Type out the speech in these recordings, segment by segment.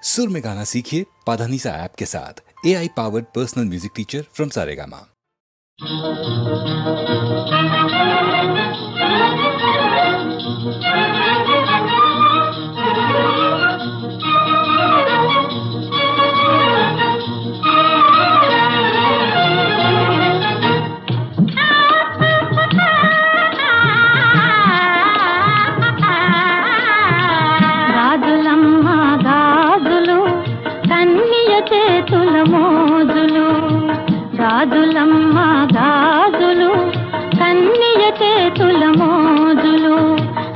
सुर में गाना सीखिए पाधानीसा ऐप के साथ। AI powered personal music teacher from Saregama. Gajulamma గాజులు కన్నియ చేతుల మోజులు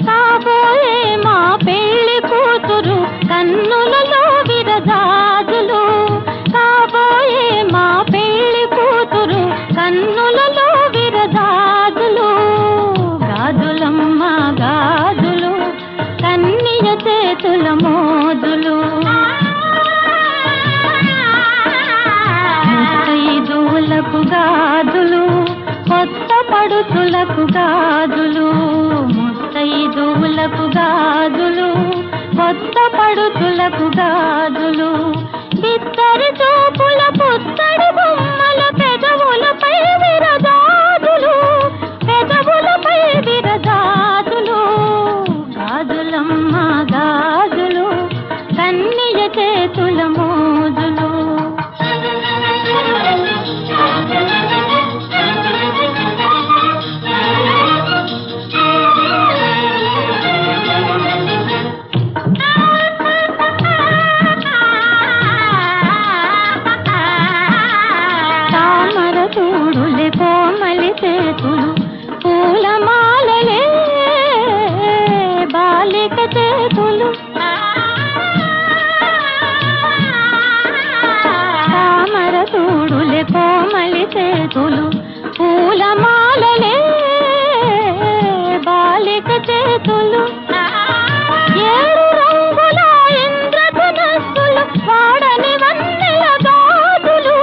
కాబోయే మా పెళ్లి కూతురు కన్నులలో విరజాజులు కాబోయే మా పెళ్లి కూతురు కన్నులలో విరజాజులు గాజులమ్మ గాజులు కన్నియ చేతుల మోజులు గాజులు కొత్త పడుతులకు గాజులు ముత్తైదువులకు గాజులు కొత్త పడుతులకు గాజులు బిత్తరి చూపుల పుత్తడి బొమ్మల పెదవులపై విరజాజులు పెదవులపై విరజాజులు గాజులమ్మ గాజులు కన్నియ చేతుల మోజులు కోమలి చేతులు పూలమాలలే బాలిక చేతులు తామర తూడులే కోమలి చేతులు పూలమాలలే బాలిక చేతులు ఏడు రంగుల ఇంద్రధనస్సులు వాడని వన్నెల గాజులు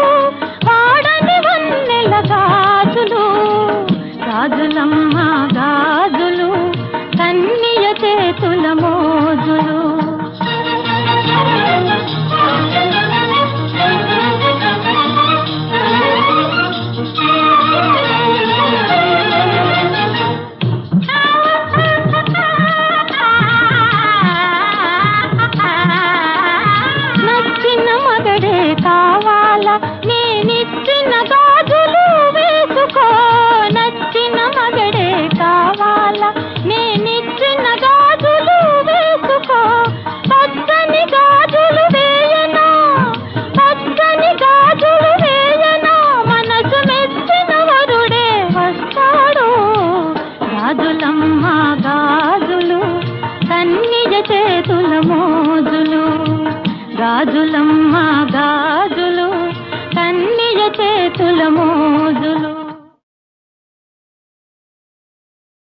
వాడని వన్నెల గాజులు గాజులమ్మ గాజులు కన్నియ చేతుల మోజులు నచ్చిన మగడే కావాలా నేనిచ్చిన గాజులు వేసుకో నచ్చిన మగడే కావాలా నేనిచ్చిన గాజులు వేసుకో పచ్చని గాజులు వేయనా పచ్చని గాజులు వేయనా మనసు మెచ్చిన వరుడే వస్తాడు గాజులమ్మ గాజులు కన్నియ చేతుల మోజులు గాజులమ్మ గాజులు